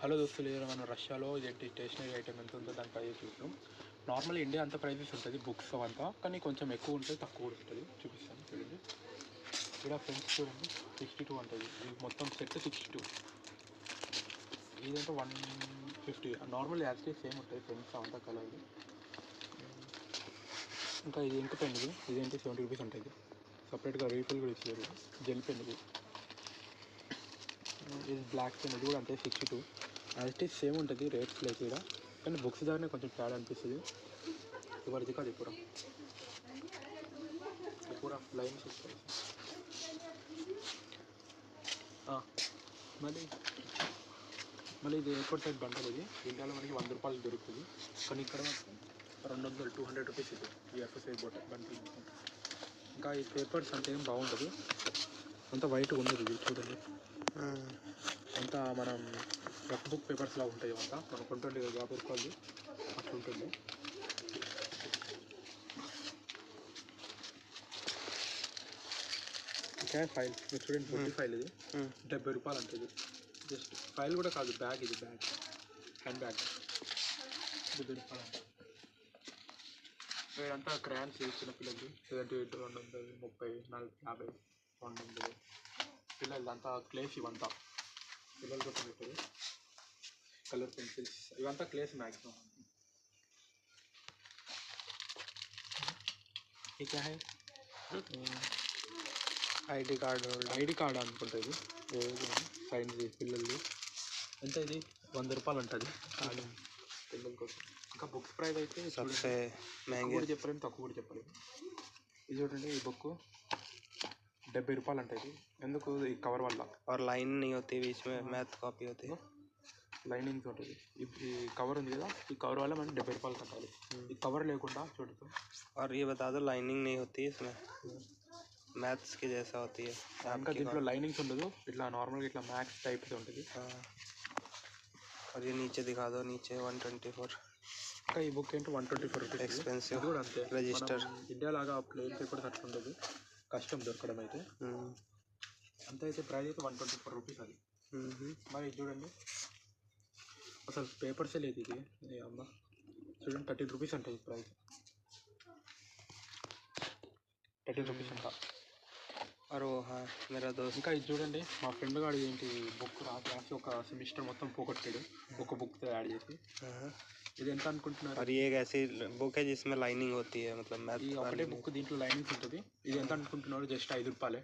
Hello దోస్తులు, మనం రష్యాలో ఇదేంటి స్టేషనరీ ఐటమ్ ఎంత ఉందో దాని ప్రైస్ చూద్దాం. నార్మల్ ఇండియా అంత ప్రైజెస్ ఉంటుంది బుక్స్ అంతా, కానీ కొంచెం ఎక్కువ ఉంటుంది, తక్కువ కూడా ఉంటుంది. చూపిస్తాను చూడండి. ఇక్కడ ఫ్రెండ్స్ చూడండి 62 ఉంటుంది. ఇది మొత్తం సెట్ 62. ఇదంతా 150. నార్మల్ యాక్చువల్లీ సేమ్ ఉంటుంది ఫ్రెండ్స్ అంతా కలర్. ఇంకా ఇది ఇంక పెన్, ఇదేంటి 70 రూపీస్ ఉంటుంది. సపరేట్గా రీఫిల్ కూడా ఇచ్చారు. జెల్ పెన్ ఇది బ్లాక్ పెన్, ఇది కూడా అంతే 62. యాక్చువల్లీ సేమ్ ఉంటుంది రేట్స్ లైక్ ఇక్కడ, కానీ బుక్స్ దాన్ని కొంచెం తేడా అనిపిస్తుంది. ఎవరిది కాదు పూరా పూరా లైన్స్ వస్తాయి. మళ్ళీ ఇది ఎయిర్పోర్ట్ సైడ్ బండలు. ఇది ఇండియాలో మనకి 100 రూపాయలు దొరుకుతుంది, కానీ ఇక్కడ మాత్రం 200, 200 రూపీస్ ఇది ఈ ఎఫ్ఎస్ ఎయిర్పోర్ట్ బండి. ఇంకా ఈ పేపర్స్ అంటే ఏం బాగుంటుంది, అంత వైట్గా ఉండదు. ఇది చూడండి, అంతా మనం రఫ్ బుక్ పేపర్స్ లాగా ఉంటాయి. అంతా మనం కొంటుండే 50 రూపాయలు అట్లా ఉంటుంది. ఇంకా ఫైల్ చూడండి, 40 ఫైల్. ఇది 70 రూపాయలు ఉంటుంది. జస్ట్ ఫైల్ కూడా కాదు, బ్యాగ్. ఇది బ్యాగ్, హ్యాండ్ బ్యాగ్ 70 రూపాయలు అంట. ఇదంతా క్రాన్స్ చిన్న పిల్లలు 78, 200, 30, 40, 50, 200 పిల్లలు అంతా క్లేస్. ఇవంతా పిల్లల కోసం పెట్టారు. కలర్ పెన్సిల్స్ ఇవంతా క్లేస్ మ్యాక్సిమం. ఇంకా ఐడి కార్డ్ అనుకుంటుంది. సైన్స్ పిల్లలు ఎంత, ఇది 100 రూపాయలు ఉంటుంది పిల్లల కోసం. ఇంకా బుక్స్ ప్రైస్ అయితే కూడా చెప్పలేము, తక్కువ కూడా చెప్పలేము. ఇది చూడండి, ఈ బుక్ 70 రూపాయలు ఉంటుంది. ఎందుకు? ఈ కవర్ వల్ల. और लाइन नहीं होती बीच में, मैथ कॉपी होती है, లైనింగ్స్ ఉంటుంది. ఈ కవర్ ఉంది కదా, ఈ కవర్ వల్ల మనం 70 రూపాయలు కట్టాలి. ఈ కవర్ లేకుండా చూడదు. और ये बता दो लाइनिंग नहीं होती है इसमें, मैथ्स की जैसा होती है. ఇంకా దీంట్లో లైనింగ్స్ ఉండదు, ఇట్లా నార్మల్గా ఇట్లా మ్యాథ్స్ టైప్ ఉంటుంది. और ये नीचे दिखा दो, नीचे 124. ఇంకా ఈ బుక్ ఏంటి 124 రూపీస్. ఎక్స్పెన్సివ్. కూడా అంతే. రిజిస్టర్ ఇండియా లాగా ప్లేన్ పేపర్స్ అట్లా ఉండదు, కష్టం దొరకడం అయితే. అంత అయితే ప్రైస్ అయితే 124 రూపీస్ అది. మరి ఇది చూడండి, అసలు పేపర్సే లేదు ఇది. అమ్మ చూడండి, 13 రూపీస్ అంటే ఈ ప్రైస్. 13 రూపీస్ అంట. అరో మేరా దోస్త్. ఇంకా ఇది చూడండి, మా ఫ్రెండ్ గాడు ఏంటి బుక్ రాసి ఒక సెమిస్టర్ మొత్తం పోగొట్టాడు ఒక బుక్తో యాడ్ చేసి. ఇది ఎంత అనుకుంటున్నారు? और ये एक ऐसी बुक है जिसमें लाइनिंग होती है, मतलब मैथ. ఈ ఒకటే బుక్, దీంట్లో లైనింగ్స్ ఉంటుంది. ఇది ఎంత అనుకుంటున్నారు? జస్ట్ 5 రూపాయలే.